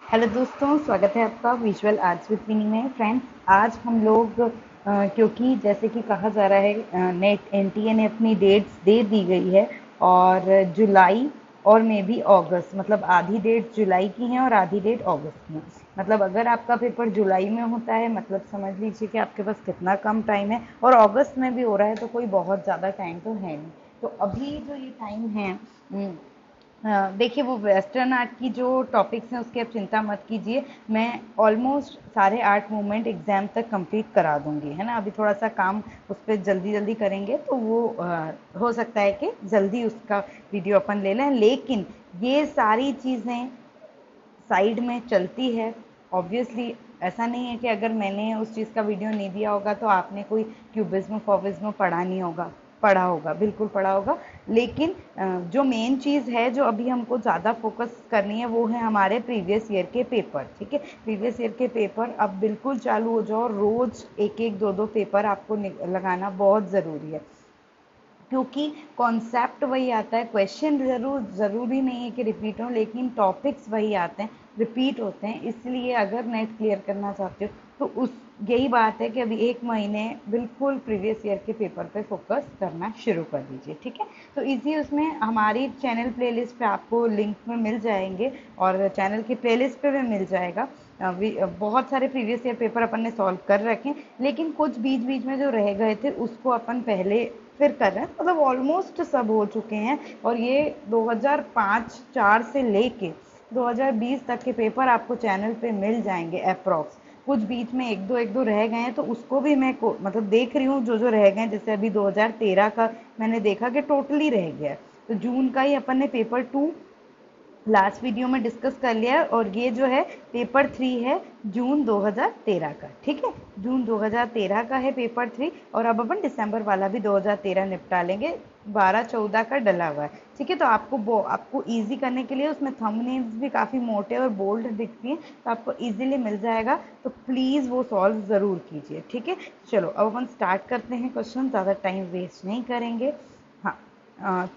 Hello दोस्तों, स्वागत है आपका विजुअल आर्ट्स विद विनी में। फ्रेंड्स, आज हम लोग क्योंकि जैसे कि कहा जा रहा है नेट एनटीए ने अपनी डेट्स दे दी गई है और जुलाई और मे बी अगस्त, मतलब आधी डेट जुलाई की है और आधी डेट अगस्त की है। मतलब अगर आपका पेपर जुलाई में होता है, मतलब समझ लीजिए कि आपके पास कितना कम टाइम है, और अगस्त में भी हो रहा है तो कोई बहुत ज़्यादा टाइम तो है नहीं। तो अभी जो ये टाइम है, देखिए, वो वेस्टर्न आर्ट की जो टॉपिक्स हैं उसकी आप चिंता मत कीजिए। मैं ऑलमोस्ट सारे आर्ट मूवमेंट एग्जाम तक कंप्लीट करा दूंगी, है ना। अभी थोड़ा सा काम उस पर जल्दी जल्दी करेंगे तो वो हो सकता है कि जल्दी उसका वीडियो अपन ले लें, लेकिन ये सारी चीज़ें साइड में चलती है। ऑब्वियसली ऐसा नहीं है कि अगर मैंने उस चीज़ का वीडियो नहीं दिया होगा तो आपने कोई क्यूबिज्म फॉबिज्म पढ़ा नहीं होगा। पढ़ा होगा, बिल्कुल पढ़ा होगा। लेकिन जो मेन चीज़ है जो अभी हमको ज़्यादा फोकस करनी है वो है हमारे प्रीवियस ईयर के पेपर। ठीक है, प्रीवियस ईयर के पेपर अब बिल्कुल चालू हो जाओ। रोज़ एक एक दो दो पेपर आपको लगाना बहुत ज़रूरी है, क्योंकि कॉन्सेप्ट वही आता है। क्वेश्चन ज़रूरी नहीं है कि रिपीट हो, लेकिन टॉपिक्स वही आते हैं, रिपीट होते हैं। इसलिए अगर नेट क्लियर करना चाहते हो तो उस यही बात है कि अभी एक महीने बिल्कुल प्रीवियस ईयर के पेपर पे फोकस करना शुरू कर दीजिए। ठीक है, तो इसी उसमें हमारी चैनल प्लेलिस्ट पे आपको लिंक में मिल जाएंगे और चैनल की प्लेलिस्ट पे भी मिल जाएगा। बहुत सारे प्रीवियस ईयर पेपर अपन ने सॉल्व कर रखे, लेकिन कुछ बीच बीच में जो रह गए थे उसको अपन पहले फिर कर रहे हैं। मतलब ऑलमोस्ट सब हो चुके हैं और ये 2005-4 से लेके 2020 तक के पेपर आपको चैनल पे मिल जाएंगे अप्रॉक्स। कुछ बीच में एक दो रह गए हैं तो उसको भी मैं मतलब देख रही हूँ, जो जो रह गए हैं। जैसे अभी 2013 का मैंने देखा कि टोटली रह गया है, तो जून का ही अपन ने पेपर 2 लास्ट वीडियो में डिस्कस कर लिया है, और ये जो है पेपर 3 है जून 2013 का। ठीक है, जून 2013 का है पेपर 3, और अब अपन दिसंबर वाला भी 2013 निपटा लेंगे। 12-14 का डला हुआ है। ठीक है, तो आपको इजी करने के लिए उसमें थंबनेल्स भी काफ़ी मोटे और बोल्ड दिखती हैं, तो आपको इजीली मिल जाएगा। तो प्लीज़ वो सॉल्व ज़रूर कीजिए। ठीक है, चलो अब अपन स्टार्ट करते हैं क्वेश्चन, ज़्यादा टाइम वेस्ट नहीं करेंगे। हाँ,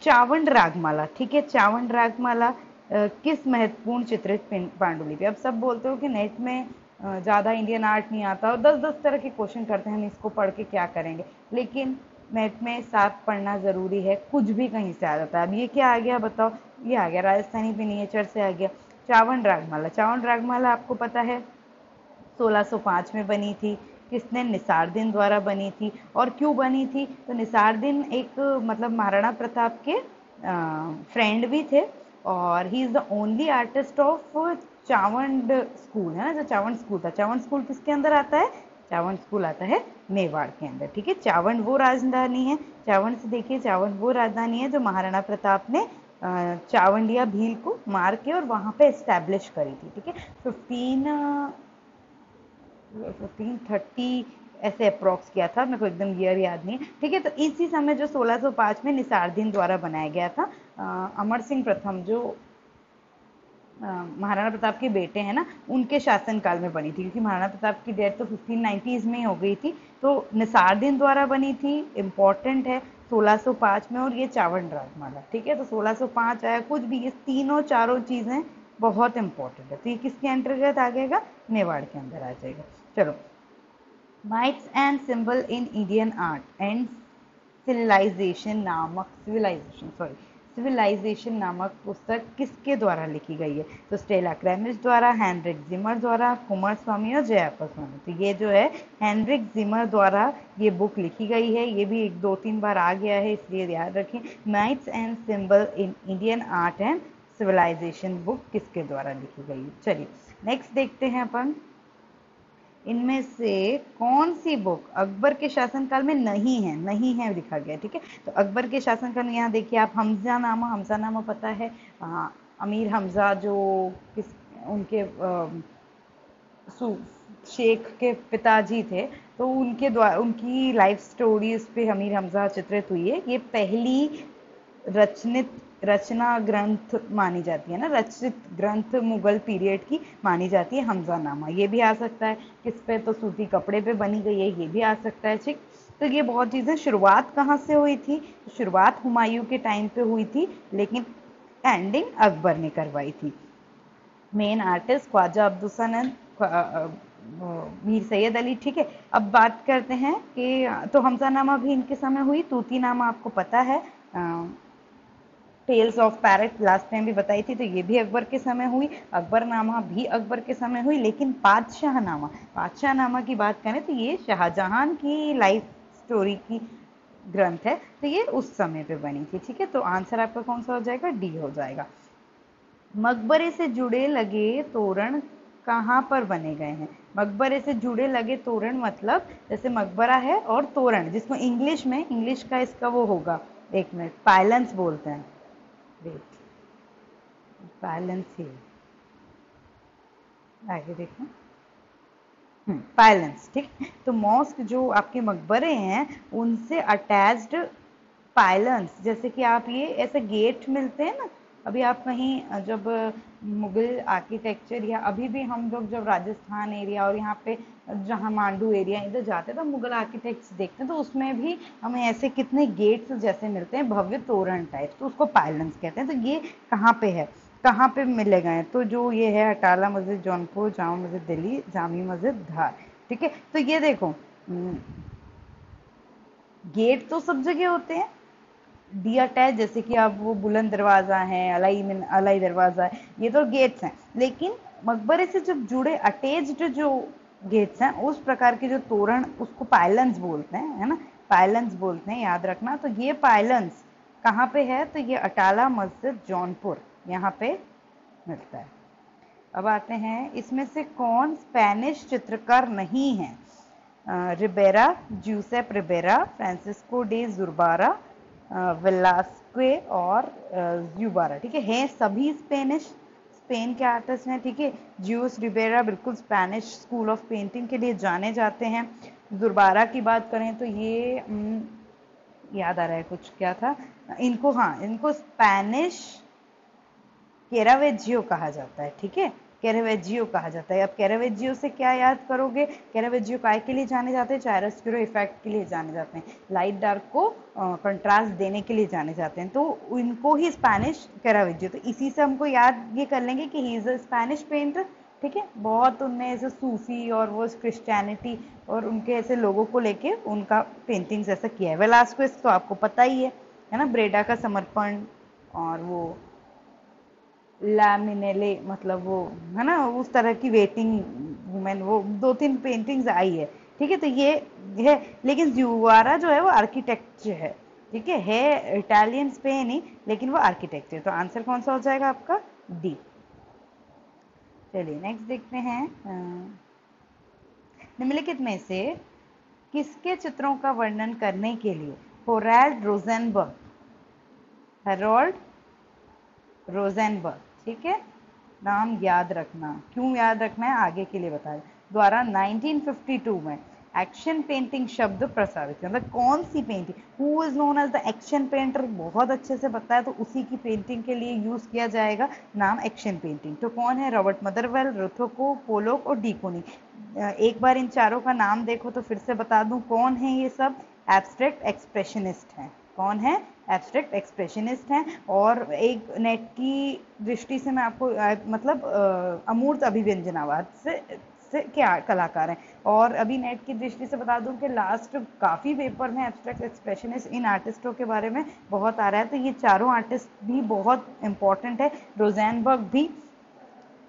चावंड रागमाला। ठीक है, चावंड रागमाला किस महत्वपूर्ण चित्रित पांडुलिपि। अब सब बोलते हो कि नेट में ज़्यादा इंडियन आर्ट नहीं आता और 10-10 तरह के क्वेश्चन करते हैं, हम इसको पढ़ के क्या करेंगे। लेकिन नेट में साफ पढ़ना ज़रूरी है, कुछ भी कहीं से आ जाता है। अब ये क्या आ गया बताओ, ये आ गया राजस्थानी मिनिएचर से आ गया चावंड रागमाला। चावंड रागमाला आपको पता है 1605 में बनी थी। किसने? निसारदीन द्वारा बनी थी। और क्यों बनी थी? तो निसारदीन एक मतलब महाराणा प्रताप के फ्रेंड भी थे, और he is the only artist of Chavand school, है ना। जो चावंड स्कूल था, चावंड स्कूल किसके अंदर आता है? चावंड स्कूल आता है मेवाड़ के अंदर। ठीक है, चावंड वो राजधानी है, चावंड से देखिए, चावंड वो राजधानी है जो महाराणा प्रताप ने चावंडिया भील को मार के और वहाँ पे इस्टेब्लिश करी थी। ठीक है, 1530 ऐसे अप्रॉक्स किया था, मेरे को एकदम ईयर याद नहीं है। ठीक है, तो इसी समय जो 1605 में निसारदीन द्वारा बनाया गया था, अमर सिंह प्रथम जो महाराणा प्रताप के बेटे हैं ना, उनके शासनकाल में बनी थी, क्योंकि महाराणा प्रताप की डेथ तो 1590s में ही हो गई थी। तो निसारदीन द्वारा बनी थी, इम्पॉर्टेंट है 1605 में। और ये चावंड रागमाला, ठीक है, तो 1605 आया कुछ भी, ये तीनों चारों चीज़ें बहुत इंपॉर्टेंट है। तो ये किसके अंतर्गत आ जाएगा? मेवाड़ के अंदर आ जाएगा। चलो, myths and symbol in Indian art and civilization नामक पुस्तक किसके द्वारा लिखी गई है? तो स्टेला क्रेमिस द्वारा, हेनरिक जिमर द्वारा, कुमार स्वामी और जयापा स्वामी। तो ये जो है हेनरिक जिमर द्वारा ये बुक लिखी गई है। ये भी 1-2-3 बार आ गया है, इसलिए याद रखें। Myths and symbol in Indian art and civilization book किसके द्वारा लिखी गई है? चलिए नेक्स्ट देखते हैं अपन, इनमें से कौन सी बुक अकबर के शासनकाल में नहीं है लिखा गया। ठीक है, तो अकबर के शासनकाल में यहाँ देखिए आप, हमजानामा पता है, अमीर हमजा जो किस उनके शेख के पिताजी थे, तो उनके द्वारा उनकी लाइफ स्टोरीज पे अमीर हमजा चित्रित हुई है। ये पहली रचनित रचना ग्रंथ मानी जाती है ना, रचित ग्रंथ मुगल पीरियड की मानी जाती है हमजानामा। ये भी आ सकता है किस पे? तो सूती कपड़े पे बनी गई है, ये भी आ सकता है। ठीक, तो ये बहुत चीज़ें। शुरुआत कहाँ से हुई थी? शुरुआत हुमायूं के टाइम पे हुई थी, लेकिन एंडिंग अकबर ने करवाई थी। मेन आर्टिस्ट ख्वाजा अब्दुल सनद, मीर सैयद अली। ठीक है, अब बात करते हैं कि तो हमजानामा भी इनके समय हुई, तूतीनामा आपको पता है, tales of parrot last time भी बताई थी, तो ये भी अकबर के समय हुई। अकबरनामा भी अकबर के समय हुई। लेकिन बादशाहनामा, बादशाहनामा की बात करें तो ये शाहजहां की लाइफ स्टोरी की ग्रंथ है, तो ये उस समय पे बनी थी। ठीक है, तो आंसर आपका कौन सा हो जाएगा? डी हो जाएगा। मकबरे से जुड़े लगे तोरण कहाँ पर बने गए हैं? मकबरे से जुड़े लगे तोरण मतलब जैसे मकबरा है और तोरण, जिसको इंग्लिश में, इंग्लिश का इसका वो होगा, एक मिनट, पायलेंस बोलते हैं। वेट, पायलेंस ही आगे देखो। पायलेंस। ठीक, तो मॉस्क जो आपके मकबरे हैं उनसे अटैच्ड पायलेंस, जैसे कि आप ये ऐसे गेट मिलते हैं ना, अभी आप कहीं जब मुगल आर्किटेक्चर, या अभी भी हम लोग जब राजस्थान एरिया और यहाँ पे जहाँ मांडू एरिया इधर जाते हैं तो मुगल आर्किटेक्ट्स देखते हैं, तो उसमें भी हमें ऐसे कितने गेट्स जैसे मिलते हैं, भव्य तोरण टाइप, तो उसको पायलेंस कहते हैं। तो ये कहाँ पे है, कहाँ पे मिले गए? तो जो ये है अटाला मस्जिद जौनपुर, जामा मस्जिद दिल्ली, जामी मस्जिद धार। ठीक है, तो ये देखो, गेट तो सब जगह होते हैं, डी अटैच, जैसे कि आप वो बुलंद दरवाजा है, अलाई दरवाजा है, ये तो गेट्स हैं। लेकिन मकबरे से जब जुड़े अटैच्ड जो गेट्स हैं, उस प्रकार के जो तोरण, उसको पायलेंस बोलते हैं, है ना, पायलेंस बोलते हैं, याद रखना। तो ये पायलेंस कहाँ पे है? तो ये अटाला मस्जिद जौनपुर, यहाँ पे मिलता है। अब आते हैं, इसमें से कौन स्पेनिश चित्रकार नहीं है? रिबेरा, जूसेप रिबेरा, फ्रांसिस्को डे जुरबारा, वेलास्के और ज्यूबारा। ठीक है सभी स्पेनिश, स्पेन के आर्टिस्ट हैं। ठीक है, ज्यूस रिबेरा बिल्कुल स्पेनिश स्कूल ऑफ पेंटिंग के लिए जाने जाते हैं। जुरबारा की बात करें तो ये याद आ रहा है कुछ, क्या था इनको, हाँ, इनको स्पेनिश कैरावेजियो कहा जाता है। ठीक है, कैरावेजियो कहा जाता है। अब कैरावेजियो से क्या याद करोगे? कैरावेजियो काय के लिए जाने जाते हैं? चायरोस्क्यूरो इफेक्ट के लिए जाने जाते हैं, लाइट डार्क को कंट्रास्ट देने के लिए जाने जाते हैं, तो इनको ही स्पेनिश कैरावेजियो, तो इसी से हमको याद ये कर लेंगे कि he is a Spanish painter. ठीक है, बहुत उनने ऐसे सूफी और वो क्रिश्चियनिटी और उनके ऐसे लोगों को लेके उनका पेंटिंग्स ऐसा किया है। वेलास्क्वेज तो आपको पता ही है ना, ब्रेडा का समर्पण, और वो लैमिनेले, मतलब वो है ना, उस तरह की वेटिंग वुमेन, वो दो तीन पेंटिंग्स आई है। ठीक है, तो ये है। लेकिन जुआरा जो है वो आर्किटेक्ट है। ठीक है इटालियन स्पेन ही, लेकिन वो आर्किटेक्ट है। तो आंसर कौन सा हो जाएगा आपका? डी। चलिए नेक्स्ट देखते हैं। निम्नलिखित में से किसके चित्रों का वर्णन करने के लिए होराल्ड रोजेनबर्ग, हेरोल्ड रोजेनबर्ग, ठीक है, नाम याद रखना, क्यों याद रखना है आगे के लिए बता रहे, द्वारा 1952 में एक्शन पेंटिंग शब्द प्रस्तावित, मतलब कौन सी painting, who is known as the action painter, बहुत अच्छे से पता है, तो उसी की पेंटिंग के लिए यूज किया जाएगा नाम एक्शन पेंटिंग। तो कौन है? रॉबर्ट मदरवेल, रोथोको, पोलोक और डीकोनी। एक बार इन चारों का नाम देखो तो फिर से बता दूं कौन है ये सब। एब्स्ट्रैक्ट एक्सप्रेशनिस्ट हैं। कौन है? एब्स्ट्रैक्ट एक्सप्रेशनिस्ट हैं। और एक नेट की दृष्टि से मैं आपको मतलब अमूर्त अभिव्यंजनावाद से क्या कलाकार हैं। और अभी नेट की दृष्टि से बता दूं कि लास्ट काफ़ी पेपर में एब्स्ट्रैक्ट एक्सप्रेशनिस्ट इन आर्टिस्टों के बारे में बहुत आ रहा है, तो ये चारों आर्टिस्ट भी बहुत इंपॉर्टेंट है, रोजेनबर्ग भी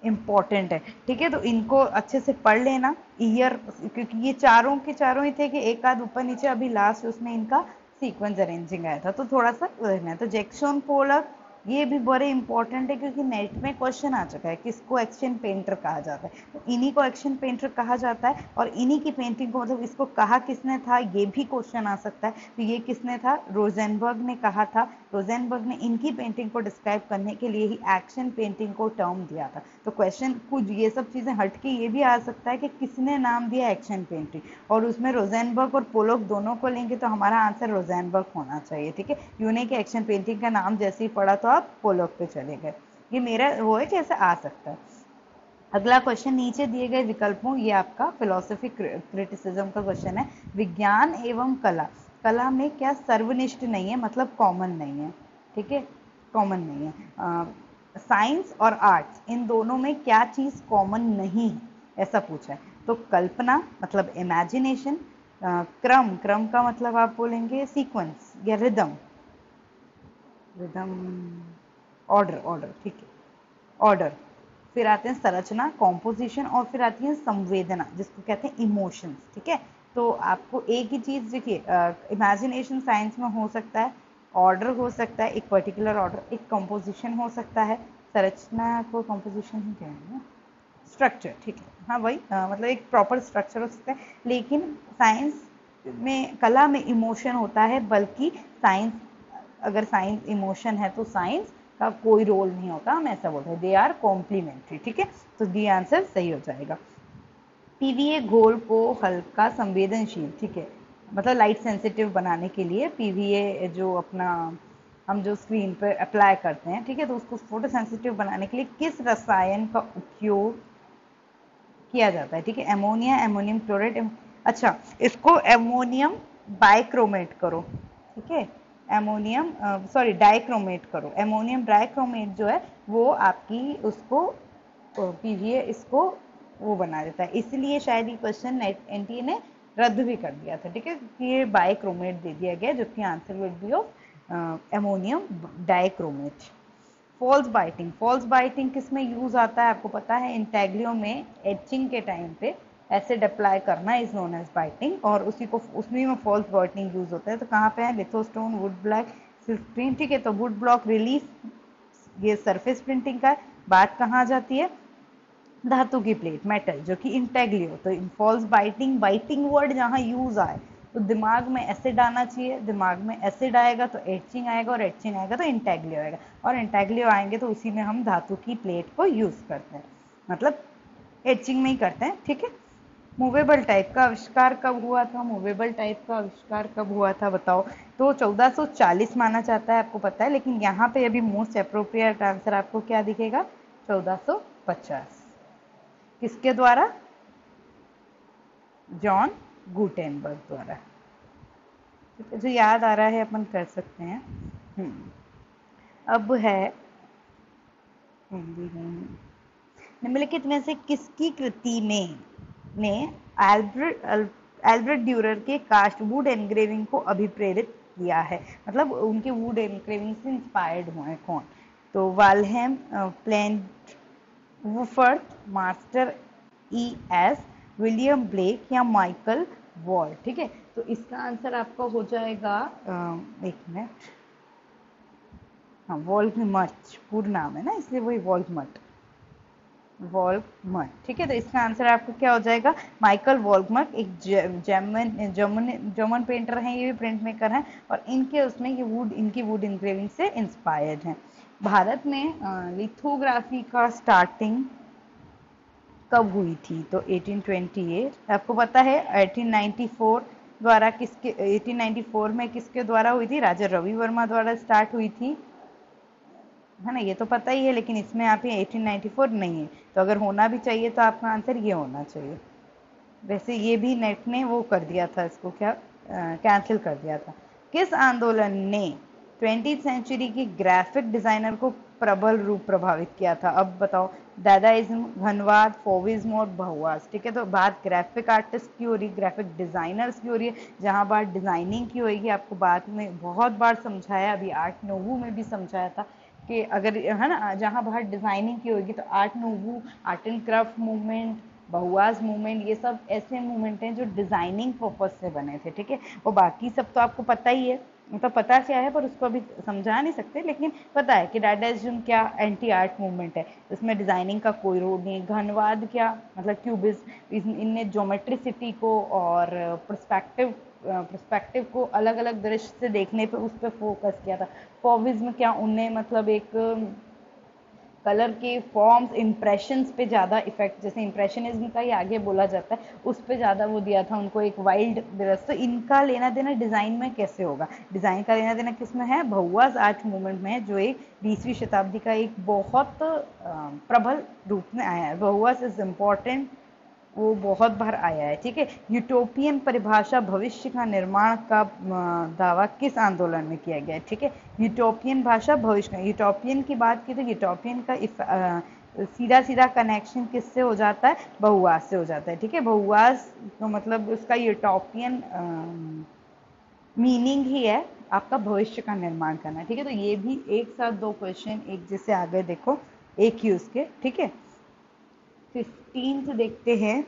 इम्पॉर्टेंट है। ठीक है, तो इनको अच्छे से पढ़ लेना ईयर, क्योंकि ये चारों के चारों ही थे कि एक आध ऊपर नीचे, अभी लास्ट उसमें इनका सीक्वेंस अरेंजिंग आया था, तो थोड़ा सा रहना है। तो जैक्सन पोलक ये भी बड़े इंपॉर्टेंट है, क्योंकि नेट में क्वेश्चन आ चुका है किसको एक्शन पेंटर कहा जाता है, तो इन्हीं को एक्शन पेंटर कहा जाता है। और इन्हीं की पेंटिंग को, मतलब इसको कहा किसने था, ये भी क्वेश्चन आ सकता है। तो ये किसने था? रोजेनबर्ग ने कहा था। रोजेनबर्ग ने इनकी पेंटिंग को डिस्क्राइब करने के लिए ही एक्शन पेंटिंग को टर्म दिया था। तो क्वेश्चन कुछ ये सब चीज़ें हट के ये भी आ सकता है कि किसने नाम दिया एक्शन पेंटिंग, और उसमें रोजेनबर्ग और पोलोक दोनों को लेंगे तो हमारा आंसर रोजेनबर्ग होना चाहिए। ठीक है, यूँ नहीं कि एक्शन पेंटिंग का नाम जैसे ही पढ़ा तो आप पोलोक पे चले गए, ये मेरा वो है कि ऐसे आ सकता है। अगला क्वेश्चन, नीचे दिए गए विकल्पों, ये आपका फिलोसफी क्रिटिसिज्म का क्वेश्चन है। विज्ञान एवं कला, कला में क्या सर्वनिष्ठ नहीं है, मतलब कॉमन नहीं है। ठीक है, कॉमन नहीं है। साइंस और आर्ट्स इन दोनों में क्या चीज कॉमन नहीं है, ऐसा पूछा है। तो कल्पना मतलब इमेजिनेशन, क्रम, क्रम का मतलब आप बोलेंगे सीक्वेंस या रिदम, रिदम, ऑर्डर, ऑर्डर, ठीक है, ऑर्डर। फिर आते हैं संरचना, कॉम्पोजिशन, और फिर आती है संवेदना जिसको कहते हैं इमोशंस, ठीक है। तो आपको एक ही चीज देखिए, इमेजिनेशन साइंस में हो सकता है, ऑर्डर हो सकता है एक पर्टिकुलर ऑर्डर, एक कंपोजिशन हो सकता है, संरचना को कंपोजिशन ही कहेंगे, स्ट्रक्चर, ठीक है, हाँ वही, मतलब एक प्रॉपर स्ट्रक्चर हो सकता है। लेकिन साइंस में, कला में इमोशन होता है, बल्कि साइंस, अगर साइंस इमोशन है तो साइंस का कोई रोल नहीं होता, हम ऐसा बोलते हैं, दे आर कॉम्प्लीमेंट्री, ठीक है। तो डी आंसर सही हो जाएगा। पीवीए घोल को हल्का संवेदनशील, ठीक है, मतलब लाइट सेंसिटिव बनाने के लिए पीवीए जो अपना हम जो स्क्रीन पर अप्लाई करते हैं, ठीक है, तो उसको फोटो सेंसिटिव बनाने के लिए किस रसायन का उपयोग किया जाता है, ठीक है, एमोनिया, एमोनियम क्लोराइड, अच्छा, इसको एमोनियम बाइक्रोमेट करो, ठीक है, एमोनियम, सॉरी, डाइक्रोमेट करो, एमोनियम डाइक्रोमेट जो है वो आपकी उसको पीवीए इसको वो बना देता है, इसलिए शायद ये क्वेश्चन एनटीए ने रद्द भी कर दिया था, ठीक है, कि ये बाइक्रोमेट दे दिया गया, जबकि answer would be of ammonium dichromate. False biting, false biting किस में यूज आता है आपको पता है, इंटेग्लियो में एचिंग के टाइम पे एसिड अप्लाई करना इज नोन एज बाइटिंग, और उसी को उसमें में फॉल्स बाइटिंग यूज होता है। तो कहाँ पे है, लिथोस्टोन, वुड ब्लैक, सिल्क स्क्रीन, ठीक है, तो वुड ब्लॉक रिलीफ ये सरफेस प्रिंटिंग का है। बात कहाँ आ जाती है, धातु की प्लेट, मेटल, जो कि इंटेग्लियो। तो फॉल्स बाइटिंग, बाइटिंग वर्ड जहाँ यूज आए तो दिमाग में एसिड आना चाहिए, दिमाग में एसिड आएगा तो एचिंग आएगा, और एचिंग आएगा तो इंटेग्लियो आएगा, और इंटेग्लियो आएंगे तो उसी में हम धातु की प्लेट को यूज करते हैं, मतलब एचिंग में ही करते हैं, ठीक है। मूवेबल टाइप का आविष्कार कब हुआ था, मूवेबल टाइप का आविष्कार कब हुआ था बताओ। तो 1440 माना जाता है, आपको पता है, लेकिन यहाँ पे अभी मोस्ट अप्रोप्रिएट आंसर आपको क्या दिखेगा, 1450। किसके द्वारा, जॉन गुटेनबर्ग द्वारा, ठीक है, जो याद आ रहा है अपन कर सकते हैं। अब है हिंदी में, निम्नलिखित में से किसकी कृति में ने एल्ब्रेट ड्यूरर के कास्ट वुड एनग्रेविंग को अभिप्रेरित किया है, मतलब उनके वुड एनग्रेविंग से इंस्पायर्ड हुए कौन, तो वालहेम, प्लेंट, वुफर्थ, master E S, William Blake या माइकल वॉल, ठीक है। तो इसका आंसर आपका हो जाएगा, एक मिनट, हाँ, वॉल्गमट पूर्ण नाम है ना, इसलिए वही वॉल्गमट, वॉल्गमट, ठीक है। तो इसका आंसर आपको क्या हो जाएगा, माइकल वॉल्गमट, एक जर्मन जर्मन जर्मन पेंटर हैं, ये भी प्रिंट मेकर हैं, और इनके उसमें ये वुड, इनकी वुड इंग्रेविंग से इंस्पायर्ड हैं। भारत में लिथोग्राफी का स्टार्टिंग कब हुई थी, तो 1828, आपको पता है 1894 द्वारा किसके, 1894 में किसके द्वारा हुई थी, राजा रवि वर्मा द्वारा स्टार्ट हुई थी, है ना, ये तो पता ही है, लेकिन इसमें आप ये 1894 नहीं है, तो अगर होना भी चाहिए तो आपका आंसर ये होना चाहिए। वैसे ये भी नेट ने वो कर दिया था, इसको क्या कैंसिल कर दिया था। किस आंदोलन ने 20th सेंचुरी की ग्राफिक डिजाइनर को प्रबल रूप प्रभावित किया था, अब बताओ, दादाइज्म, घनवाद, फोविज्म और बहुवाद, ठीक है। तो बात ग्राफिक आर्टिस्ट की हो रही, ग्राफिक डिजाइनर्स की हो रही है, जहां बात डिजाइनिंग की होगी, आपको बात में बहुत बार समझाया, अभी आर्ट नोवू में भी समझाया था कि अगर, है ना, जहाँ बाहर डिजाइनिंग की होगी तो art nouveau, art and craft movement, Bauhaus movement, ये सब ऐसे मूवमेंट हैं जो डिजाइनिंग पर्पज से बने थे, ठीक है। और बाकी सब तो आपको पता ही है, मतलब पता क्या है पर उसको अभी समझा नहीं सकते, लेकिन पता है कि डाडाइज्म क्या, एंटी आर्ट मूवमेंट है, इसमें डिजाइनिंग का कोई रोल नहीं है। घनवाद क्या, मतलब क्यूबिज्म, इनने ज्योमेट्रिसिटी को और पर्सपेक्टिव को अलग अलग दृश्य से देखने पे उस पर फोकस किया था। फॉविज्म क्या, उनने मतलब एक कलर के फॉर्म्स, इंप्रेशंस पे ज़्यादा इफेक्ट, जैसे इंप्रेशनिज्म का ही आगे बोला जाता है, उस पे ज़्यादा वो दिया था उनको, एक वाइल्ड दृश्य। तो इनका लेना देना डिज़ाइन में कैसे होगा, डिज़ाइन का लेना देना किस में है, बहुआज आर्ट मूवमेंट में है, जो एक 20वीं शताब्दी का एक बहुत प्रबल रूप में आया है। बहुआज इज इम्पॉर्टेंट वो बहुत बार आया है। ठीक है, यूटोपियन परिभाषा भविष्य का निर्माण का दावा किस आंदोलन में किया गया है? ठीक है, यूटोपियन भाषा भविष्य का, यूटोपियन की बात की तो यूटोपियन का सीधा सीधा कनेक्शन किससे हो जाता है? बहुवास से हो जाता है। ठीक है, बहुवास तो मतलब उसका यूटोपियन मीनिंग ही है आपका भविष्य का निर्माण करना। ठीक है, तो ये भी एक साथ दो क्वेश्चन एक जैसे आ गए, देखो एक ही उसके। ठीक है, 15th देखते हैं।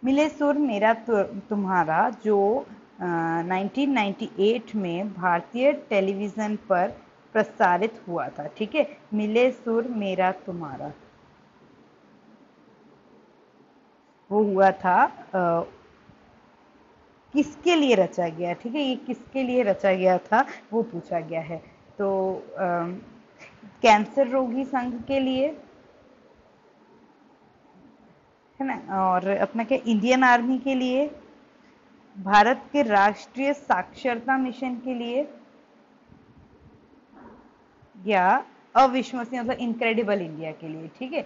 मिले सुर मेरा तुम्हारा, जो 1998 में भारतीय टेलीविजन पर प्रसारित हुआ था। ठीक है, मिले सुर मेरा तुम्हारा, वो हुआ था किसके लिए रचा गया? ठीक है, ये किसके लिए रचा गया था वो पूछा गया है। तो कैंसर रोगी संघ के लिए है ना, और अपना क्या इंडियन आर्मी के लिए, भारत के राष्ट्रीय साक्षरता मिशन के लिए, या अविश्वसनीय मतलब इनक्रेडिबल इंडिया के लिए। ठीक है,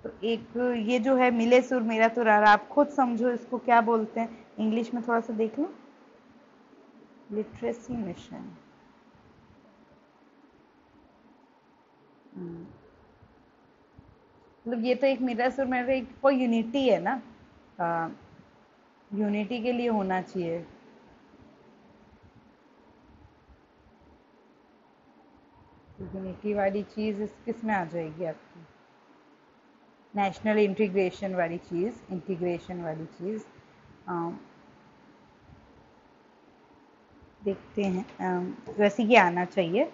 तो एक ये जो है मिले सुर मेरा तो रारा, आप खुद समझो इसको क्या बोलते हैं, इंग्लिश में थोड़ा सा देख लो। लिटरेसी मिशन, मतलब ये तो एक मिला सुर मेरा, एक कोई यूनिटी है ना, यूनिटी के लिए होना चाहिए। यूनिटी वाली चीज किस में आ जाएगी आपकी? नेशनल इंटीग्रेशन वाली चीज, इंटीग्रेशन वाली चीज देखते हैं, वैसे ये आना चाहिए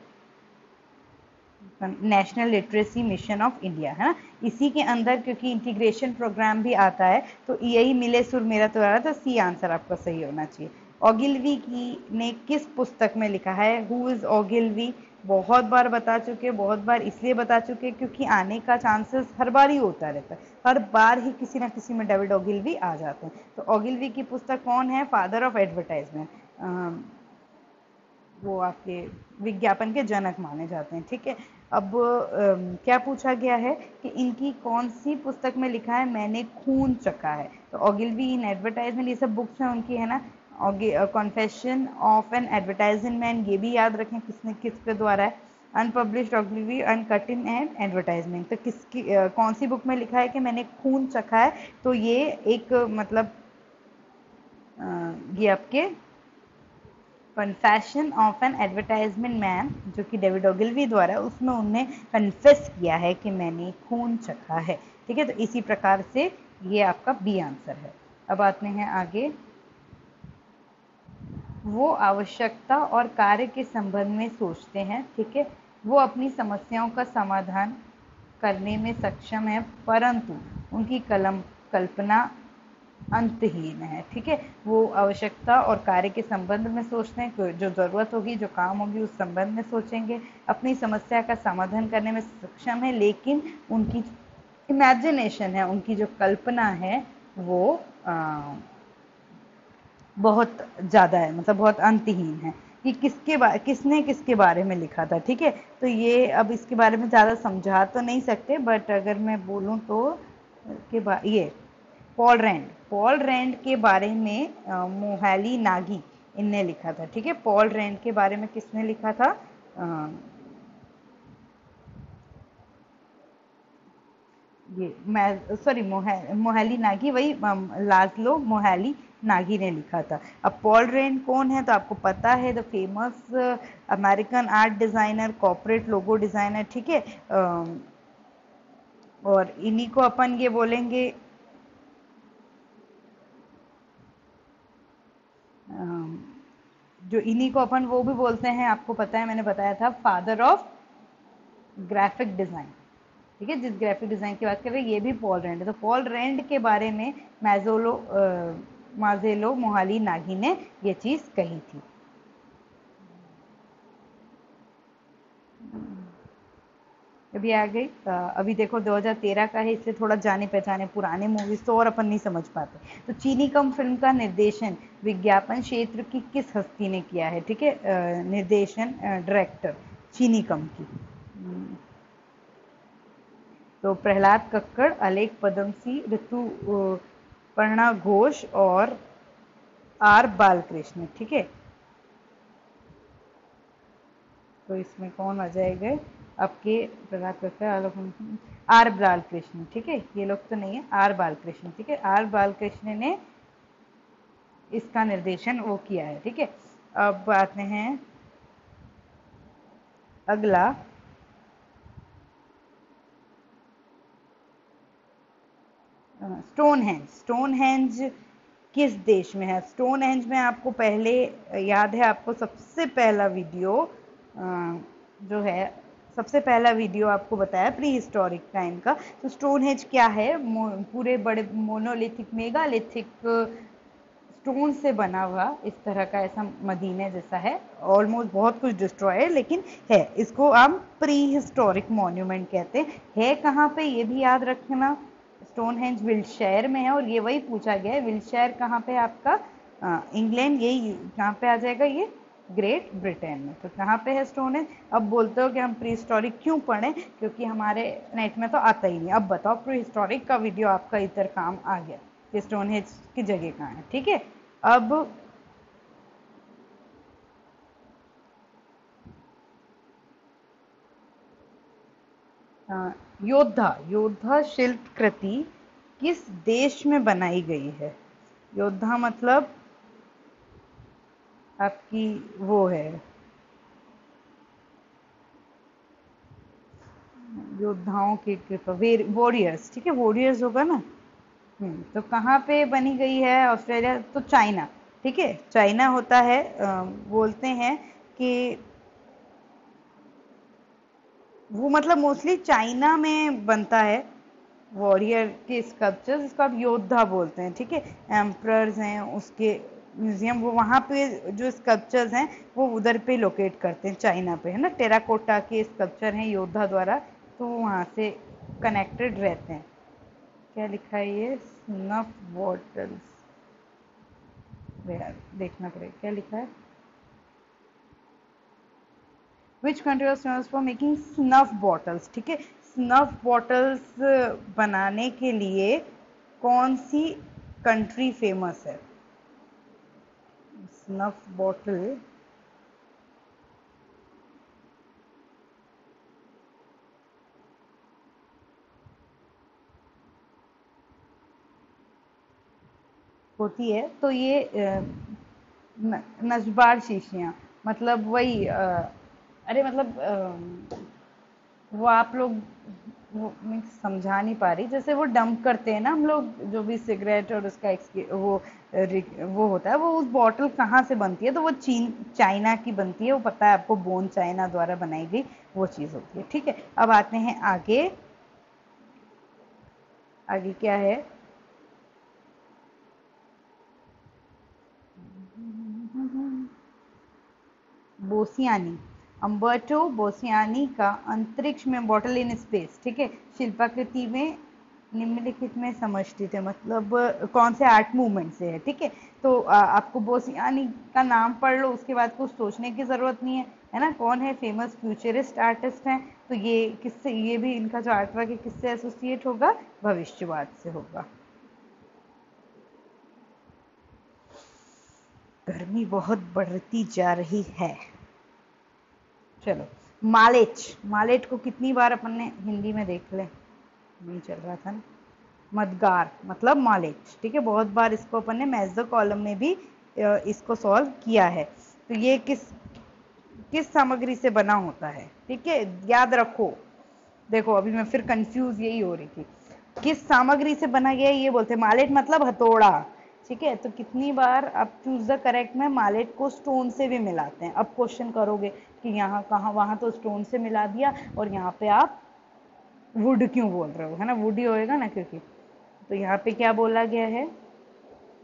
national literacy mission of India, है ना, इसी के अंदर क्योंकि इंटीग्रेशन प्रोग्राम भी आता है, तो यही मिले सुर मेरा तो रहा, तो सी आंसर आपका सही होना चाहिए। ओगिलवी की ने किस पुस्तक में लिखा है? Who is Ogilvy? बहुत बार बता चुके, बहुत बार इसलिए बता चुके क्योंकि आने का चांसेस हर बार ही होता रहता है, हर बार ही किसी ना किसी में डेविड ओगिलवी आ जाते हैं। तो ओगिलवी की पुस्तक कौन है? फादर ऑफ एडवर्टाइजमेंट, वो आपके विज्ञापन के जनक माने जाते हैं। ठीक है, अब क्या पूछा गया है कि इनकी कौन सी पुस्तक में लिखा है मैंने खून चखा है? तो ओगिलवी इन एडवर्टाइजमेंट, ये सब बुक्स हैं उनकी, है ना। Confession of N advertising man, ये भी याद रखें किसने किसके द्वारा है। Unpublished Ogilvy uncut in and advertisement, तो किसकी कौन सी बुक में लिखा है कि मैंने खून चखा है? तो ये एक मतलब ये आपके confession of an advertisement man, जो कि डेविड ओगिलवी द्वारा, उसमें उन्होंने कन्फेस किया है कि मैंने खून चखा है। ठीक है, तो इसी प्रकार से ये आपका बी आंसर है। अब आते हैं आगे। वो आवश्यकता और कार्य के संबंध में सोचते हैं। ठीक है, वो अपनी समस्याओं का समाधान करने में सक्षम है, परंतु उनकी कल्पना अंतहीन है। ठीक है, वो आवश्यकता और कार्य के संबंध में सोचते हैं, जो ज़रूरत होगी, जो काम होगी, उस संबंध में सोचेंगे। अपनी समस्या का समाधान करने में सक्षम है, लेकिन उनकी इमेजिनेशन है, उनकी जो कल्पना है वो बहुत ज़्यादा है, मतलब बहुत अंतहीन है कि किसने किसके बारे में लिखा था। ठीक है, तो ये अब इसके बारे में ज़्यादा समझा तो नहीं सकते, बट अगर मैं बोलूँ तो ये पॉल रैंड के बारे में मोहाली नागी इनने लिखा था। ठीक है, पॉल रैंड के बारे में किसने लिखा था? ये मैं सॉरी मोहाली नागी, वही लाजलो मोहाली नागी ने लिखा था। अब पॉल रेन कौन है? तो आपको पता है, the famous American art designer, corporate logo designer. ठीक है, और इन्हीं को अपन ये बोलेंगे जो इन्हीं को अपन वो भी बोलते हैं, आपको पता है मैंने बताया था, फादर ऑफ ग्राफिक डिजाइन। ठीक है, जिस ग्राफिक डिजाइन की बात कर रहे हैं ये भी पॉल रैंड है। तो पॉल रैंड के बारे में माजेलो मोहाली नागी ने ये चीज कही थी। अभी आ गई अभी देखो 2013 का है, इसलिए थोड़ा जाने पहचाने, पुराने मूवीज तो और अपन नहीं समझ पाते। तो चीनी कम फिल्म का निर्देशन विज्ञापन क्षेत्र की किस हस्ती ने किया है? ठीक है, निर्देशन डायरेक्टर चीनी कम की तो प्रहलाद कक्कड़, अलेख पदमसी, ऋतु पर्णा घोष और आर बालकृष्ण। ठीक है, तो इसमें कौन आ जाएगा आपके? प्रहलाद कक्कड़, आर बालकृष्ण। ठीक है, ये लोग तो नहीं है, आर बालकृष्ण। ठीक है, आर बालकृष्ण ने इसका निर्देशन वो किया है। ठीक है, अब आते हैं अगला। स्टोनहेंज। स्टोनहेंज किस देश में है? स्टोनहेंज में आपको पहले याद है, आपको सबसे पहला वीडियो जो है, सबसे पहला वीडियो आपको बताया प्री हिस्टोरिक टाइम का। तो स्टोनहेंज क्या है? पूरे बड़े मोनोलिथिक मेगालिथिक स्टोन से बना हुआ इस तरह का ऐसा मदीने जैसा है। ऑलमोस्ट बहुत कुछ डिस्ट्रॉय है, लेकिन है। इसको हम प्री हिस्टोरिक मॉन्यूमेंट कहते हैं। है कहाँ पे ये भी याद रखना, स्टोनहेंज विल्टशायर में है। और ये वही पूछा गया है, विल्टशायर कहाँ पे आपका? इंग्लैंड। यही कहाँ पे आ जाएगा ये? ग्रेट ब्रिटेन में। तो कहाँ पे है स्टोनहेंज? अब बोलते हो कि हम प्री हिस्टोरिक क्यों पढ़ें, क्योंकि हमारे नेट में तो आता ही नहीं। अब बताओ, प्री हिस्टोरिक का वीडियो आपका इधर काम आ गया कि स्टोनहेंज की जगह कहाँ है। ठीक है, अब योद्धा। योद्धा शिल्प कृति किस देश में बनाई गई है? योद्धा मतलब आपकी वो है, योद्धाओं की कृपा, वॉरियर्स। ठीक है, वॉरियर्स होगा ना। तो कहाँ पे बनी गई है? ऑस्ट्रेलिया तो चाइना। ठीक है, चाइना होता है। बोलते हैं कि वो मतलब मोस्टली चाइना में बनता है वॉरियर के स्कल्पचर्स, इसको आप योद्धा बोलते हैं। ठीक है, एम्प्रर्स हैं उसके म्यूजियम, वो वहाँ पे जो स्कल्पचर्स हैं वो उधर पे लोकेट करते हैं, चाइना पे, है ना। टेराकोटा के स्कल्पचर हैं योद्धा द्वारा, तो वहाँ से कनेक्टेड रहते हैं। क्या लिखा है ये? Snuff bottles. देखना पड़ेगा क्या लिखा है। Which country was famous for making snuff bottles? ठीक है, स्नफ बॉटल्स बनाने के लिए कौन सी कंट्री फेमस है? स्नफ बॉटल होती है, तो ये नजबार शीशियाँ, मतलब वही अरे मतलब वो आप लोग, वो मैं समझा नहीं पा रही, जैसे वो डंप करते हैं ना हम लोग जो भी सिगरेट और उसका वो होता है, वो उस बॉटल कहाँ से बनती है? तो वो चाइना की बनती है, वो पता है आपको, बोन चाइना द्वारा बनाई गई वो चीज़ होती है। ठीक है, अब आते हैं आगे। आगे क्या है? बोसियानी। अम्बर्टो बोसियानी का अंतरिक्ष में बॉटल इन स्पेस। ठीक है, शिल्पाकृति में निम्नलिखित में समष्टित है, मतलब कौन से आर्ट मूवमेंट से है। ठीक है, तो आपको बोसियानी का नाम पढ़ लो, उसके बाद कुछ सोचने की जरूरत नहीं है ना। कौन है? फेमस फ्यूचरिस्ट आर्टिस्ट हैं। तो ये किससे, ये भी इनका जो आर्ट वर्क है किससे एसोसिएट होगा? भविष्यवाद से होगा। गर्मी बहुत बढ़ती जा रही है। चलो, मालेच। मालेट को कितनी बार अपन ने हिंदी में देख ले, नहीं चल रहा था ना। मदगार मतलब मालेच। ठीक है, बहुत बार इसको अपन ने मेजो कॉलम में भी इसको सॉल्व किया है। तो ये किस किस सामग्री से बना होता है? ठीक है, याद रखो। देखो अभी मैं फिर कंफ्यूज यही हो रही थी, किस सामग्री से बना गया है ये बोलते हैं। मालेट मतलब हथौड़ा। ठीक है, तो कितनी बार आप चूज द करेक्ट में मालेट को स्टोन से भी मिलाते हैं। अब क्वेश्चन करोगे कि यहाँ कहाँ, वहां तो स्टोन से मिला दिया और यहाँ पे आप वुड क्यों बोल रहे हो, है ना, वुड ही होएगा ना, क्योंकि तो यहाँ पे क्या बोला गया है?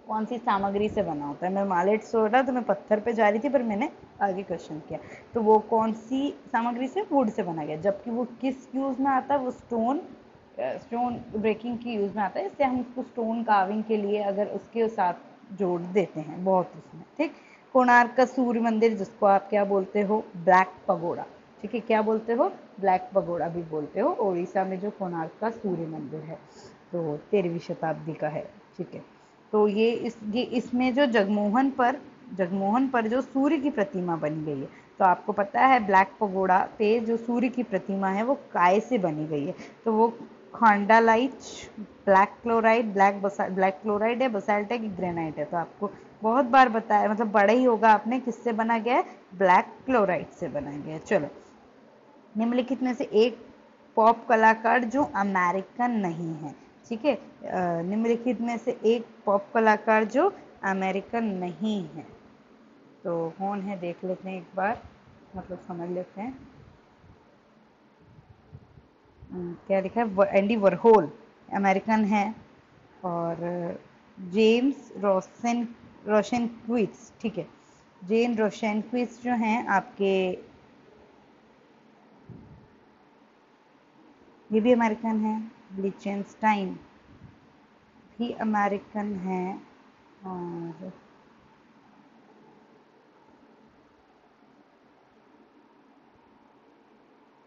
कौन सी सामग्री से बना होता है? मैं मालेट सोचा तो मैं पत्थर पे जा रही थी, पर मैंने आगे क्वेश्चन किया। तो वो कौन सी सामग्री से? वुड से बना गया। जबकि वो किस यूज में आता है? वो स्टोन ब्रेकिंग की यूज में आता है, इससे हम उसको स्टोन कार्विंग के लिए अगर उसके साथ जोड़ देते हैं बहुत उसमें। ठीक, कोणार्क का सूर्य मंदिर, जिसको आप क्या बोलते हो? Black pagoda. ठीक है, क्या बोलते हो, ब्लैक पगोड़ा भी बोलते हो। उड़ीसा में जो कोणार्क का सूर्य मंदिर है, तो 13वीं शताब्दी का है। ठीक है, तो ये इसमें जो जगमोहन पर जो सूर्य की प्रतिमा बनी गई है, तो आपको पता है ब्लैक पगोड़ा पे जो सूर्य की प्रतिमा है वो काय से बनी गई है, तो वो खांडालाइट, ब्लैक क्लोराइड है, बसाल्ट है कि ग्रेनाइट है। तो आपको बहुत बार बताया, मतलब बड़ा ही होगा आपने, किससे बना गया है, ब्लैक क्लोराइड से बना गया है। चलो, निम्नलिखित में से एक पॉप कलाकार जो अमेरिकन नहीं है। ठीक है, निम्नलिखित में से एक पॉप कलाकार जो अमेरिकन नहीं है, तो कौन है देख लेते हैं एक बार, मतलब समझ लेते हैं। क्या लिखा है, एंडी वरहोल अमेरिकन है, और जेम्स रोशन क्विट्स, ठीक है, जेन रोशन क्विट्स जो हैं आपके, ये भी अमेरिकन है। लिचेनस्टाइन भी अमेरिकन है, और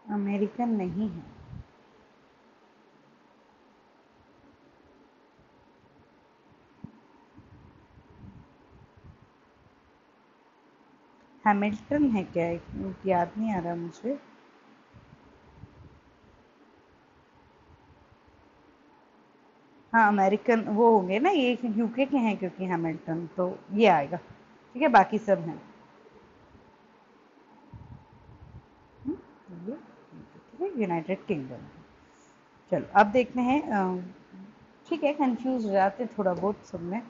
अमेरिकन नहीं है। हैमिल्टन है क्या, याद नहीं आ रहा मुझे। हाँ, अमेरिकन वो होंगे ना, ये यूके के हैं क्योंकि हैमिल्टन, तो ये आएगा। ठीक है, बाकी सब हैं। ये ठीक है, यूनाइटेड किंगडम। चलो अब देखते हैं, ठीक है, कंफ्यूज हो जाते थोड़ा बहुत सब में।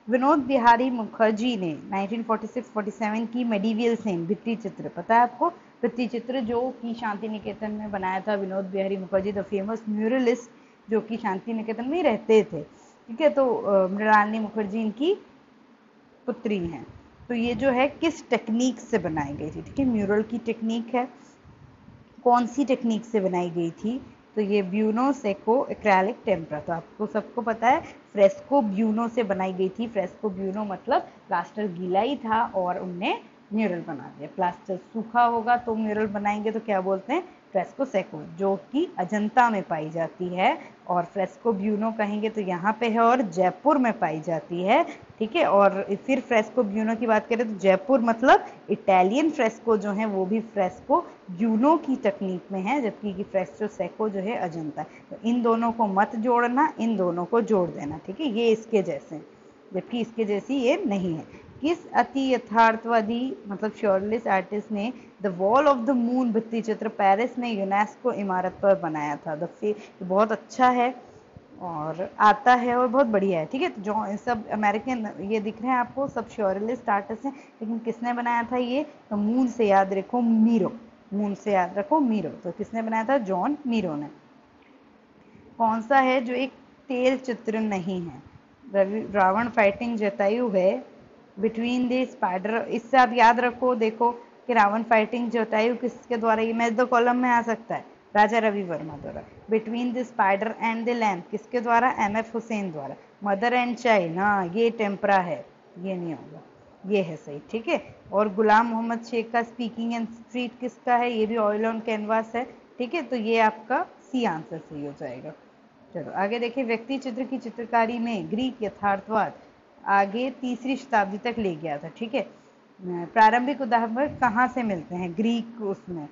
विनोद बिहारी मुखर्जी ने 1946-47 की मेडिवियल सेन भित्ति चित्र, पता है आपको, भित्ति चित्र जो कि शांति निकेतन में बनाया था विनोद बिहारी मुखर्जी, द फेमस म्यूरलिस्ट जो कि शांति निकेतन में ही रहते थे। ठीक है, तो मृणालिनी मुखर्जी इनकी पुत्री हैं। तो ये जो है किस टेक्निक से बनाई गई थी, ठीक है, म्यूरल की टेक्निक है। कौन सी टेक्निक से बनाई गई थी, तो ये ब्यूनो सेको एक्रेलिक टेम्परा, तो आपको सबको पता है फ्रेस्को ब्यूनो से बनाई गई थी। फ्रेस्को ब्यूनो मतलब प्लास्टर गीला ही था और उनने म्यूरल बना दिया। प्लास्टर सूखा होगा तो म्यूरल बनाएंगे तो क्या बोलते हैं, फ्रेस्को सेको, जो कि अजंता में पाई जाती है। और फ्रेस्को ब्यूनो कहेंगे तो यहाँ पे है और जयपुर में पाई जाती है। ठीक है, और फिर फ्रेस्को ब्यूनो की बात करें तो जयपुर मतलब इटालियन फ्रेस्को जो है वो भी फ्रेस्को ब्यूनो की तकनीक में है, जबकि कि फ्रेस्को सेको जो है अजंता। तो इन दोनों को मत जोड़ना, इन दोनों को जोड़ देना। ठीक है, ये इसके जैसे, जबकि इसके जैसी ये नहीं है। किस अति यथार्थवादी मतलब श्योरलिस्ट आर्टिस्ट ने the wall of the moon भित्ति चित्र पेरिस में यूनेस्को इमारत पर बनाया था। बहुत अच्छा है और आता है और बहुत बढ़िया है। ठीक है, तो जो सब अमेरिकन ये दिख रहे हैं आपको, सब श्योरलिस्ट आर्टिस्ट हैं, लेकिन किसने बनाया था ये, तो मून से याद रखो मीरो, मून से याद रखो मीरो, तो किसने बनाया था, जॉन मीरो ने। कौन सा है जो एक तेल चित्र नहीं है, रावण फाइटिंग जटायु है, बिटवीन द स्पाइडर, इससे आप याद रखो, देखो कि रावण फाइटिंग जटायु किसके द्वारा, ये मैच द कॉलम में आ सकता है, राजा रवि वर्मा द्वारा। Between the spider and the lamp किसके द्वारा, एम एफ हुसैन द्वारा। मदर एंड चाइल्ड, हाँ ये टेम्परा है, ये नहीं होगा, ये है सही। ठीक है, और गुलाम मोहम्मद शेख का स्पीकिंग एंड स्ट्रीट किसका है, ये भी ऑयल ऑन कैनवास है। ठीक है, तो ये आपका सी आंसर सही हो जाएगा। चलो आगे देखिए, व्यक्ति चित्र की चित्रकारी में ग्रीक यथार्थवाद आगे 3री शताब्दी तक ले गया था। ठीक है, प्रारंभिक उदाहरण कहाँ से मिलते हैं ग्रीक उसमें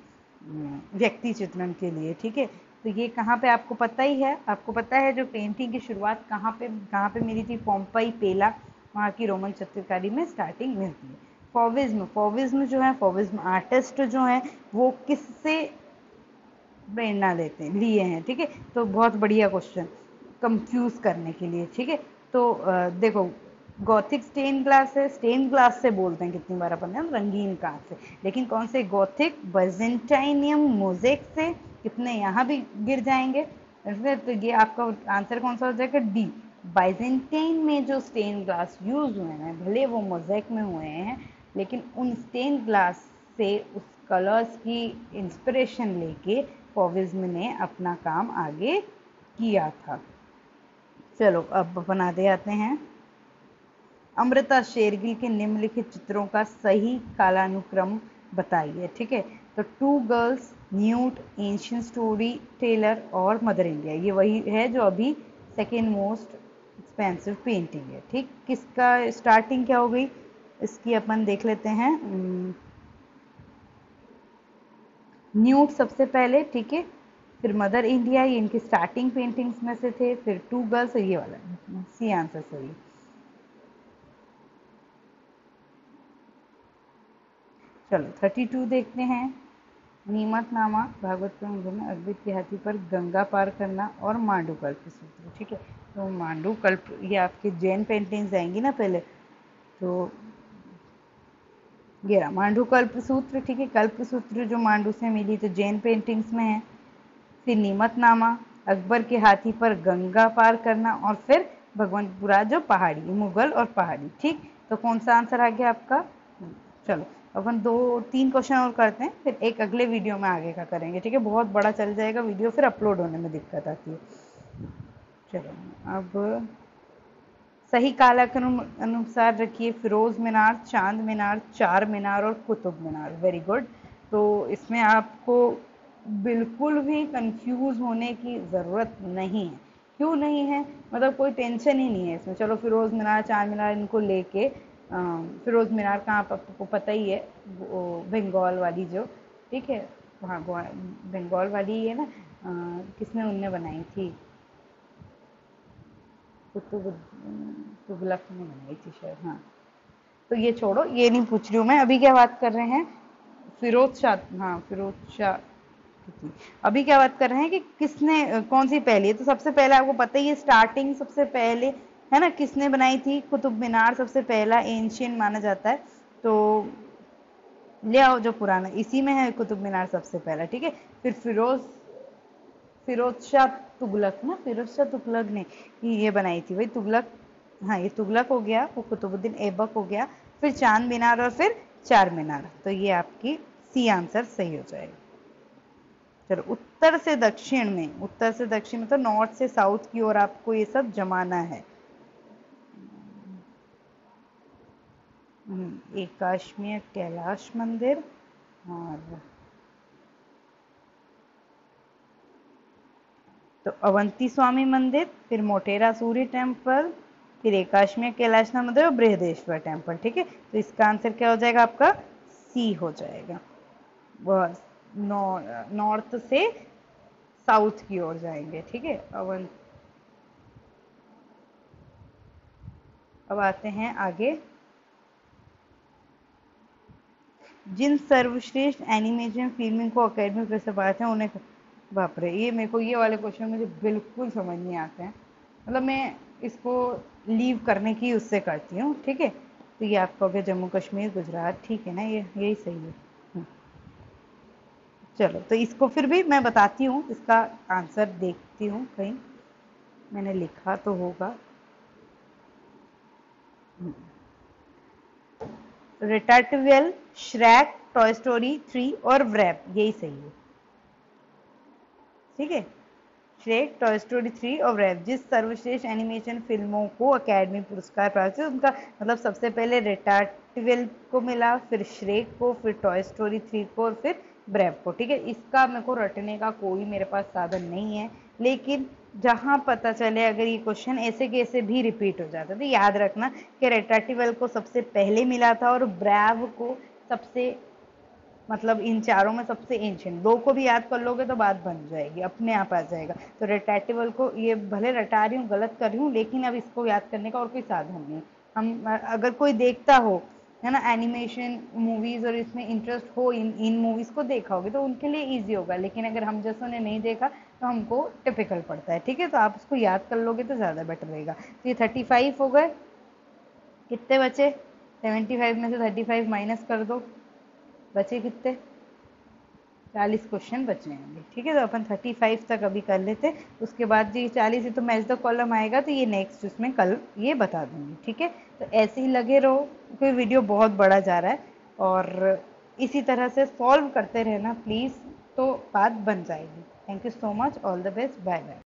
व्यक्ति चित्रण के लिए। ठीक है, तो ये कहाँ पे आपको पता ही है, आपको पता है जो पेंटिंग की शुरुआत कहाँ पे मिली थी, पोम्पई पेला, वहाँ की रोमन चित्रकारी में स्टार्टिंग मिलती है। फॉविज्म जो है, फॉविज्म आर्टिस्ट जो है वो किससे प्रेरणा लेते हैं, लिए हैं। ठीक है, तो बहुत बढ़िया क्वेश्चन, कंफ्यूज करने के लिए। ठीक है, तो देखो, गॉथिक स्टेन ग्लास है, स्टेन ग्लास से बोलते हैं कितनी बार अपन ने, रंगीन कांच से, लेकिन कौन से, गॉथिक, बाइजेंटाइनियम, मोजेक से, कितने यहाँ भी गिर जाएंगे। तो ये आपका आंसर कौन सा हो जाएगा, डी। बाइजेंटाइन में जो स्टेन ग्लास यूज हुए हैं, भले वो मोजेक में हुए हैं, लेकिन उन स्टेन ग्लास से उस कलर्स की इंस्पिरेशन लेके फॉविज्म ने अपना काम आगे किया था। चलो अब अपन आगे आते हैं, अमृता शेरगिल के निम्नलिखित चित्रों का सही कालानुक्रम बताइए। ठीक है, तो two girls, nude, ancient story teller और मदर इंडिया, ये वही है जो अभी सेकेंड मोस्ट एक्सपेंसिव पेंटिंग है। ठीक, किसका स्टार्टिंग क्या हो गई इसकी अपन देख लेते हैं। न्यूट सबसे पहले, ठीक है, फिर मदर इंडिया, ये इनकी स्टार्टिंग पेंटिंग्स में से थे, फिर टू गर्ल्स, ये वाला सी आंसर सही। चलो 32 देखते हैं। नीमतनामा, भागवत में अद्वैत के हाथी पर गंगा पार करना और मांडूकल्प सूत्र। ठीक है, तो मांडूकल्प ये आपके जैन पेंटिंग्स आएंगी ना पहले, तो ये रहा मांडूकल्प सूत्र। ठीक है, कल्प सूत्र जो मांडू से मिली तो जैन पेंटिंग्स में है। फिर नीमतनामा, अकबर के हाथी पर गंगा पार करना, और फिर भगवंतपुरा जो पहाड़ी, मुगल और पहाड़ी। ठीक, तो कौन सा आंसर आ गया आपका। चलो अपन 2-3 क्वेश्चन और करते हैं, फिर एक अगले वीडियो में आगे का करेंगे। ठीक है, बहुत बड़ा चल जाएगा वीडियो, फिर अपलोड होने में दिक्कत आती है। चलो अब सही काला के अनुसार रखिए फिरोज मीनार, चांद मीनार, चार मीनार और कुतुब मीनार। Very good. तो इसमें आपको बिल्कुल भी कंफ्यूज होने की ज़रूरत नहीं है। क्यों नहीं है, मतलब कोई टेंशन ही नहीं है इसमें। चलो फिरोज मीनार, चार मीनार इनको लेके, फिरोज मीनार कहाँ आपको पता ही है, बंगाल वाली जो, ठीक है, वहाँ बंगाल वाली है ना, किसने उनने बनाई थी, तुगलक ने बनाई थी शायद, हाँ। तो ये छोड़ो, ये नहीं पूछ रही हूँ मैं, अभी क्या बात कर रहे हैं, फिरोज शाह, हाँ फिरोज शाह थी। अभी क्या बात कर रहे हैं कि किसने, कौन सी पहली है, तो सबसे पहले आपको पता ही है स्टार्टिंग सबसे पहले है ना, किसने बनाई थी, कुतुब मीनार सबसे पहला एंशियंट माना जाता है। तो ले आओ जो पुराना, इसी में है कुतुब मीनार सबसे पहला। ठीक है, फिर फिरोज शाह तुगलक ना, फिरोज शाह तुगलक ने ये बनाई थी, वही तुगलक, हाँ ये तुगलक हो गया, वो कुतुबुद्दीन ऐबक हो गया, फिर चांद मीनार और फिर चार मीनार। तो ये आपकी सी आंसर सही हो जाएगा। चलो उत्तर से दक्षिण में, उत्तर से दक्षिण में तो नॉर्थ से साउथ की ओर आपको ये सब जमाना है। एक काश्मीर कैलाश मंदिर, और तो अवंती स्वामी मंदिर, फिर मोटेरा सूर्य टेम्पल, फिर एक काश्मीर कैलाशनाथ मंदिर और बृहदेश्वर टेम्पल। ठीक है, तो इसका आंसर क्या हो जाएगा आपका, सी हो जाएगा। वह नॉर्थ से साउथ की ओर जाएंगे। ठीक है, अब आते हैं आगे। जिन सर्वश्रेष्ठ एनिमेशन फिल्म को अकेडमी पुरस्कार पाते हैं उन्हें, बाप रे, ये मेरे को ये वाले क्वेश्चन मुझे बिल्कुल समझ नहीं आते हैं, मतलब मैं इसको लीव करने की उससे करती हूँ। ठीक है, तो ये आपका हो गया जम्मू कश्मीर गुजरात, ठीक है ना, ये यही सही है। चलो तो इसको फिर भी मैं बताती हूँ, इसका आंसर देखती हूँ कहीं मैंने लिखा तो होगा। रेटाटुवेल, श्रैक, टॉय स्टोरी 3 और व्रैप, यही सही है। ठीक है, श्रेक, टॉय स्टोरी 3 और रैप, जिस सर्वश्रेष्ठ एनिमेशन फिल्मों को अकेडमी पुरस्कार प्राप्त हुए उनका, मतलब सबसे पहले रेटाटुवेल को मिला, फिर श्रेक को, फिर टॉय स्टोरी 3 को और फिर ब्रेव को। ठीक है, इसका मेरे को रटने का कोई मेरे पास साधन नहीं है, लेकिन जहां पता चले अगर ये क्वेश्चन ऐसे के ऐसे भी रिपीट हो जाता है तो याद रखना कि रेटाटुवेल को सबसे पहले मिला था और ब्रेव को सबसे, मतलब इन चारों में सबसे एंशियंट। दो को भी याद कर लोगे तो बात बन जाएगी, अपने आप आ जाएगा। तो रेटाटिवल को ये भले रटा रही हूँ, गलत कर रही हूँ, लेकिन अब इसको याद करने का और कोई साधन नहीं। हम अगर कोई देखता हो है ना एनिमेशन मूवीज और इसमें इंटरेस्ट हो, इन मूवीज को देखा होगे तो उनके लिए ईजी होगा, लेकिन अगर हम जैसों ने नहीं देखा तो हमको टिपिकल पड़ता है। ठीक है, तो आप उसको याद कर लोगे तो ज़्यादा बेटर रहेगा। तो ये 35 हो गए, कितने बचे, 75 में से 35 माइनस कर दो, बचे कितने, 40 क्वेश्चन बचे होंगे। ठीक है, तो अपन 35 तक अभी कर लेते, उसके बाद जी 40 ही तो मैच द कॉलम आएगा, तो ये नेक्स्ट उसमें कल ये बता दूंगी। ठीक है, तो ऐसे ही लगे रहो, क्योंकि वीडियो बहुत बड़ा जा रहा है, और इसी तरह से सॉल्व करते रहना प्लीज़, तो बात बन जाएगी। Thank you so much, all the best, bye bye.